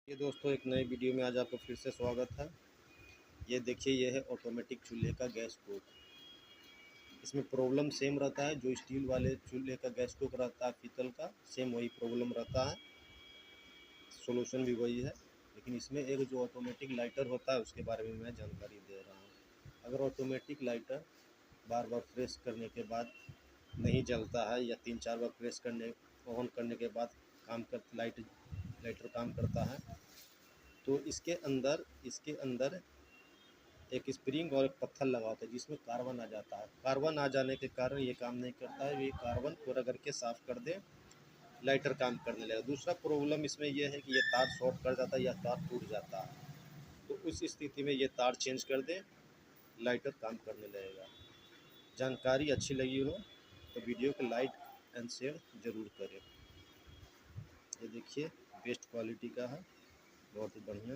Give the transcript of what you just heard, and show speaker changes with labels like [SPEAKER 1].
[SPEAKER 1] ये दोस्तों एक नए वीडियो में आज आपका फिर से स्वागत है। ये देखिए, ये है ऑटोमेटिक चूल्हे का गैस कुक। इसमें प्रॉब्लम सेम रहता है जो स्टील वाले चूल्हे का गैस कुक रहता है, पीतल का सेम वही प्रॉब्लम रहता है, सॉल्यूशन भी वही है। लेकिन इसमें एक जो ऑटोमेटिक लाइटर होता है उसके बारे में मैं जानकारी दे रहा हूँ। अगर ऑटोमेटिक लाइटर बार बार प्रेस करने के बाद नहीं जलता है या 3-4 बार प्रेस करने ऑन करने के बाद लाइटर काम करता है, तो इसके अंदर एक स्प्रिंग और एक पत्थर लगा होता है जिसमें कार्बन आ जाता है। कार्बन आ जाने के कारण ये काम नहीं करता है। ये कार्बन पूरा करके साफ़ कर दे, लाइटर काम करने लगेगा। दूसरा प्रॉब्लम इसमें यह है कि ये तार शॉर्ट कर जाता है या तार टूट जाता है, तो उस स्थिति में ये तार चेंज कर दें, लाइटर काम करने लगेगा। जानकारी अच्छी लगी हो तो वीडियो को लाइक एंड शेयर ज़रूर करें। ये देखिए, बेस्ट क्वालिटी का है, बहुत ही बढ़िया।